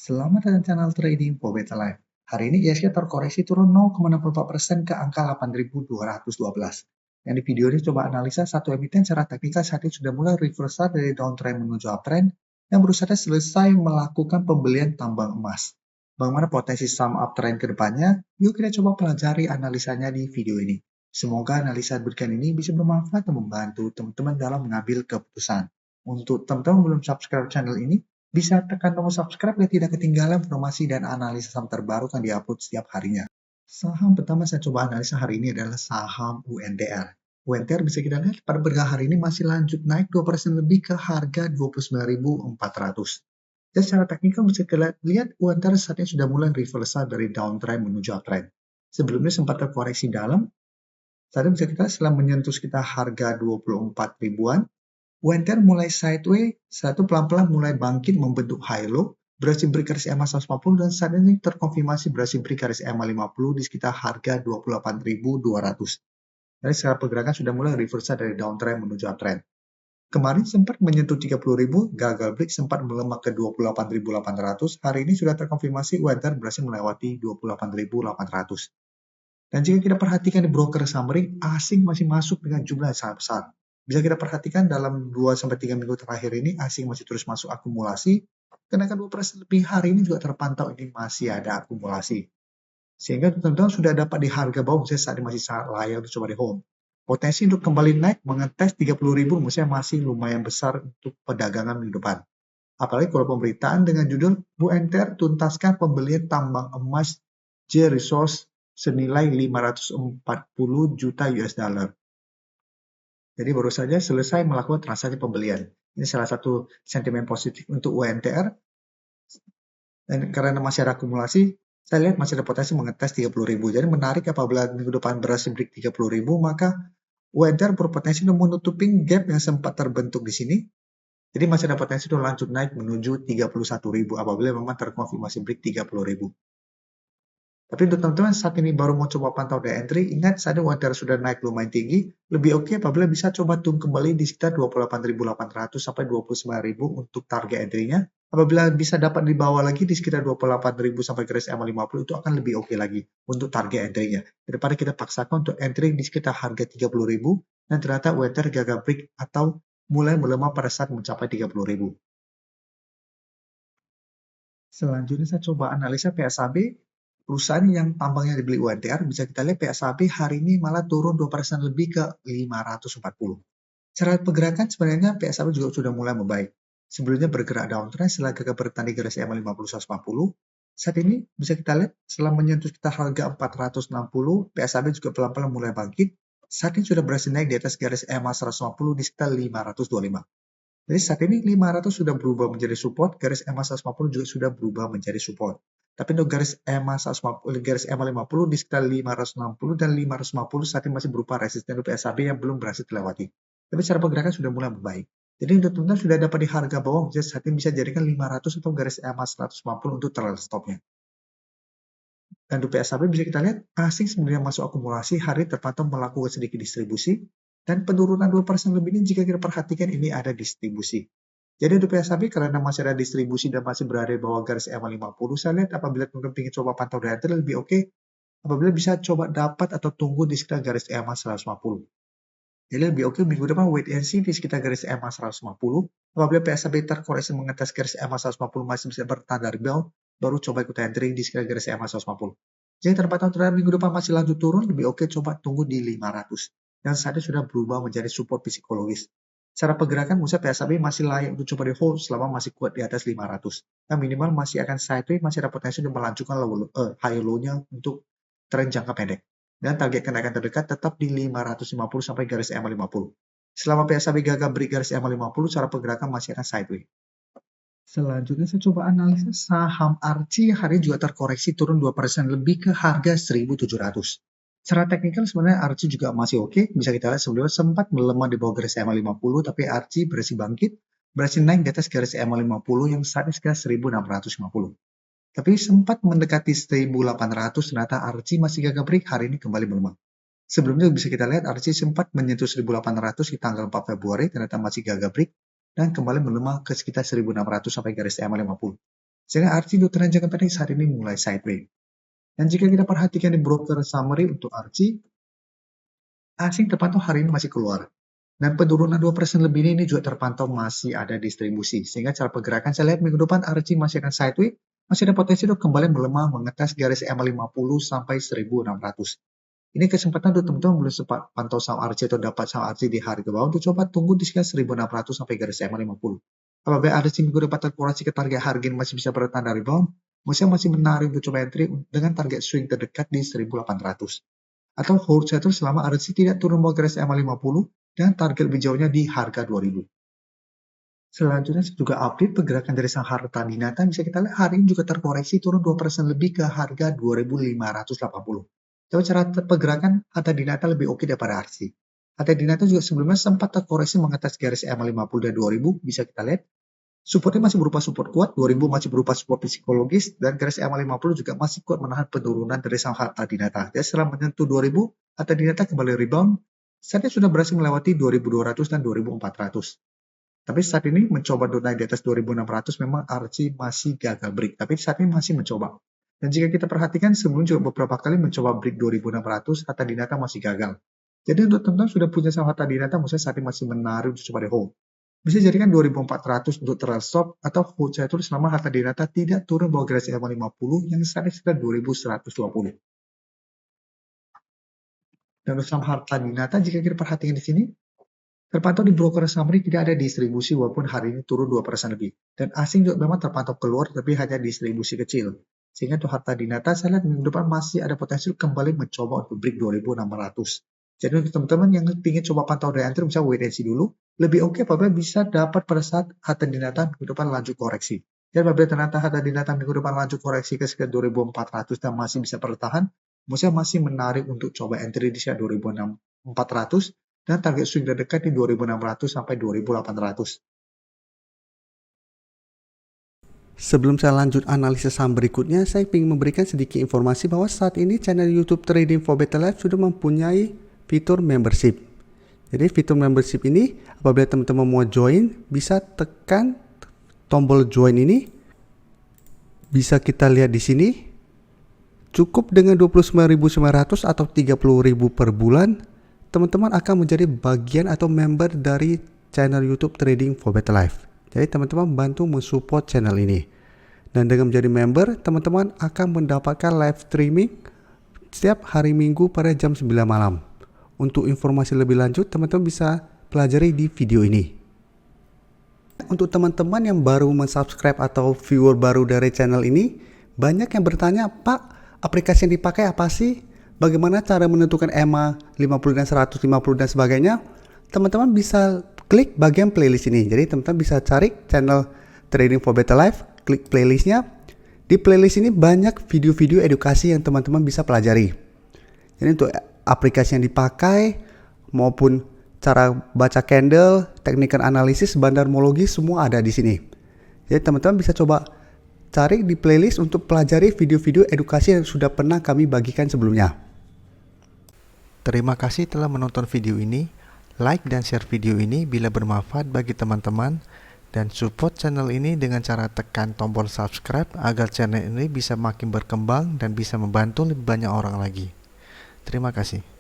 Selamat datang channel Trading for Better Life. Hari ini IHSG terkoreksi turun 0,64% ke angka 8.212. Yang di video ini coba analisa satu emiten secara teknikal saat ini sudah mulai reversal dari downtrend menuju uptrend yang baru saja selesai melakukan pembelian tambang emas. Bagaimana potensi saham uptrend ke depannya? Yuk kita coba pelajari analisanya di video ini. Semoga analisa berikan ini bisa bermanfaat dan membantu teman-teman dalam mengambil keputusan. Untuk teman-teman belum subscribe channel ini, bisa tekan tombol subscribe biar tidak ketinggalan informasi dan analisa saham terbaru yang diupload setiap harinya. Saham pertama saya coba analisa hari ini adalah saham UNTR. UNTR bisa kita lihat pada bergerak hari ini masih lanjut naik 2% lebih ke harga 29.400. Dan secara teknikal bisa kita lihat UNTR saat ini sudah mulai reversal dari downtrend menuju uptrend. Sebelumnya sempat terkoreksi dalam, saat ini bisa kita setelah menyentuh sekitar harga 24 ribuan, UNTR mulai sideways, satu pelan-pelan mulai bangkit membentuk high low, berhasil break garis EMA 150 dan saat ini terkonfirmasi berhasil break garis EMA 50 di sekitar harga 28.200. Jadi secara pergerakan sudah mulai reversal dari downtrend menuju uptrend. Kemarin sempat menyentuh 30.000, gagal break sempat melemah ke 28.800. Hari ini sudah terkonfirmasi UNTR berhasil melewati 28.800. Dan jika kita perhatikan di broker summary, asing masih masuk dengan jumlah yang sangat besar. Bisa kita perhatikan dalam 2-3 minggu terakhir ini, asing masih terus masuk akumulasi. Kenaikan 2% lebih hari ini juga terpantau ini masih ada akumulasi. Sehingga teman-teman sudah dapat di harga bawah, misalnya saat ini masih sangat layak untuk coba di hold. Potensi untuk kembali naik mengetes 30.000 misalnya masih lumayan besar untuk perdagangan minggu depan. Apalagi kalau pemberitaan dengan judul Bu NTR tuntaskan pembelian tambang emas J Resource senilai 540 juta US dollar. Jadi baru saja selesai melakukan transaksi pembelian. Ini salah satu sentimen positif untuk UNTR. Dan karena masih ada akumulasi, saya lihat masih ada potensi mengetes 30.000. Jadi menarik apabila minggu depan berhasil break 30.000, maka UNTR berpotensi untuk menutupin gap yang sempat terbentuk di sini. Jadi masih ada potensi untuk lanjut naik menuju 31.000 apabila memang terkonfirmasi break 30.000. Tapi untuk teman-teman saat ini baru mau coba pantau day entry, ingat saat ini UNTR sudah naik lumayan tinggi, lebih oke apabila bisa coba tunggu kembali di sekitar 28.800 sampai 29.000 untuk target entry-nya. Apabila bisa dapat di bawah lagi di sekitar 28.000 sampai garis EMA 50 itu akan lebih oke lagi untuk target entry-nya. Daripada kita paksakan untuk entry di sekitar harga 30.000 dan ternyata UNTR gagal break atau mulai melemah pada saat mencapai 30.000. Selanjutnya saya coba analisa PSAB. Perusahaan yang tambangnya dibeli UNTR, bisa kita lihat PSAB hari ini malah turun 2% lebih ke 540. Secara pergerakan sebenarnya PSAB juga sudah mulai membaik. Sebelumnya bergerak downtrend setelah gagal bertahan di garis EMA 50-140. Saat ini bisa kita lihat setelah menyentuh kita harga 460, PSAB juga pelan-pelan mulai bangkit. Saat ini sudah berhasil naik di atas garis EMA 150 di sekitar 525. Jadi saat ini 500 sudah berubah menjadi support, garis EMA 150 juga sudah berubah menjadi support. Tapi untuk garis EMA 150, garis EMA 50 di sekitar 560 dan 550 saat ini masih berupa resisten untuk PSAB yang belum berhasil dilewati. Tapi secara pergerakan sudah mulai membaik. Jadi untuk teman-teman sudah dapat di harga bawah, jadi saat ini bisa jadikan 500 atau garis EMA 150 untuk trail stopnya. Dan untuk PSAB bisa kita lihat, asing sebenarnya masuk akumulasi, hari terpantau melakukan sedikit distribusi, dan penurunan 2% lebih ini jika kita perhatikan ini ada distribusi. Jadi untuk PSAB karena masih ada distribusi dan masih berada di bawah garis EMA 50, saya lihat apabila teman-teman ingin coba pantau day entry lebih oke, apabila bisa coba dapat atau tunggu di sekitar garis EMA 150. Jadi lebih oke minggu depan wait and see di sekitar garis EMA 150. Apabila PSAB terkoreksi mengetes garis EMA 150 masih bisa bertahan dari bawah, baru coba ikut entry di sekitar garis EMA 150. Jadi terpantau terhadap minggu depan masih lanjut turun, lebih oke coba tunggu di 500. Dan saat ini sudah berubah menjadi support psikologis. Secara pergerakan, menurut saya PSAB masih layak untuk coba di hold selama masih kuat di atas 500. Dan minimal masih akan sideways, masih ada potensi untuk melanjutkan high low-nya untuk tren jangka pendek. Dan target kenaikan terdekat tetap di 550 sampai garis EMA 50. Selama PSAB gagal break garis EMA 50, secara pergerakan masih akan sideways. Selanjutnya saya coba analisis saham ARCI hari ini juga terkoreksi turun 2% lebih ke harga 1.700. Secara teknikal sebenarnya ARCI juga masih oke. Bisa kita lihat sebelumnya sempat melemah di bawah garis EMA 50, tapi ARCI berhasil bangkit, berhasil naik di atas garis EMA 50 yang saat ini sekitar 1.650. Tapi sempat mendekati 1.800, ternyata ARCI masih gagal break, hari ini kembali melemah. Sebelumnya bisa kita lihat ARCI sempat menyentuh 1.800 di tanggal 4 Februari, ternyata masih gagal break, dan kembali melemah ke sekitar 1.600 sampai garis EMA 50. Sehingga RC untuk tren jangka pendek saat ini mulai sideways. Dan jika kita perhatikan di broker summary untuk RC, asing terpantau hari ini masih keluar. Dan penurunan 2% lebih ini juga terpantau masih ada distribusi. Sehingga cara pergerakan saya lihat minggu depan RC masih akan sideways, masih ada potensi untuk kembali melemah mengetes garis EMA 50 sampai 1600. Ini kesempatan untuk teman-teman belum sempat pantau saham RC atau dapat saham RC di hari ke bawah untuk coba tunggu di sekitar 1600 sampai garis EMA 50. Apabila RC minggu depan terkorelasi ke target harga ini masih bisa bertahan dari rebound, masih menarik untuk coba entry dengan target swing terdekat di 1800. Atau hold settle selama RC tidak turun bawah garis EMA 50 dan target lebih jauhnya di harga 2000. Selanjutnya juga update pergerakan dari saham Harta Dinata. Bisa kita lihat hari ini juga terkoreksi turun 2% lebih ke harga 2580. Tapi cara pergerakan Harta Dinata lebih oke daripada RC. Harta Dinata juga sebelumnya sempat terkoreksi mengatas garis EMA 50 dan 2000. Bisa kita lihat supportnya masih berupa support kuat, 2000 masih berupa support psikologis, dan garis EMA 50 juga masih kuat menahan penurunan dari saham Harta Dinata. Jadi setelah menyentuh 2000, Harta Dinata kembali rebound. Saatnya sudah berhasil melewati 2200 dan 2400. Tapi saat ini mencoba naik di atas 2600 memang RC masih gagal break. Tapi saat ini masih mencoba. Dan jika kita perhatikan sebelum juga beberapa kali mencoba break 2600, Harta Dinata masih gagal. Jadi untuk teman-teman sudah punya saham Harta Dinata, maksudnya saat ini masih menarik untuk coba di hold. Bisa jadikan 2400 untuk trail stop atau hold saya tulis selama Harta Dinata tidak turun bawah garis EMA 50 yang saat ini sekitar 2120. Dan untuk saham Harta Dinata jika kita perhatikan di sini, terpantau di broker summary tidak ada distribusi walaupun hari ini turun 2% lebih. Dan asing juga memang terpantau keluar tapi hanya distribusi kecil. Sehingga untuk Harta Dinata saya lihat minggu depan masih ada potensi kembali mencoba untuk break 2600. Jadi untuk teman-teman yang ingin coba pantau dari entry bisa wait and see dulu. Lebih oke apabila bisa dapat pada saat Harta Dinata minggu depan lanjut koreksi. Dan apabila ternyata Harta Dinata minggu depan lanjut koreksi ke sekitar 2400 dan masih bisa bertahan, masih menarik untuk coba entry di sekitar 2400. Dan target swing terdekat di 2600 sampai 2800. Sebelum saya lanjut analisis saham berikutnya, saya ingin memberikan sedikit informasi bahwa saat ini channel YouTube Trading for Better Life sudah mempunyai fitur membership. Jadi fitur membership ini apabila teman-teman mau join, bisa tekan tombol join ini. Bisa kita lihat di sini. Cukup dengan 29.900 atau 30.000 per bulan, teman-teman akan menjadi bagian atau member dari channel YouTube Trading for Better Life. Jadi teman-teman bantu mensupport channel ini. Dan dengan menjadi member, teman-teman akan mendapatkan live streaming setiap hari Minggu pada jam 9 malam. Untuk informasi lebih lanjut, teman-teman bisa pelajari di video ini. Untuk teman-teman yang baru mensubscribe atau viewer baru dari channel ini, banyak yang bertanya, Pak, aplikasi yang dipakai apa sih? Bagaimana cara menentukan EMA 50 dan 150 dan sebagainya? Teman-teman bisa klik bagian playlist ini. Jadi teman-teman bisa cari channel Trading for Better Life, klik playlistnya. Di playlist ini banyak video-video edukasi yang teman-teman bisa pelajari. Jadi untuk aplikasi yang dipakai maupun cara baca candle, teknik analisis, bandarmologi semua ada di sini. Jadi teman-teman bisa coba cari di playlist untuk pelajari video-video edukasi yang sudah pernah kami bagikan sebelumnya. Terima kasih telah menonton video ini. Like dan share video ini bila bermanfaat bagi teman-teman. Dan support channel ini dengan cara tekan tombol subscribe agar channel ini bisa makin berkembang dan bisa membantu lebih banyak orang lagi. Terima kasih.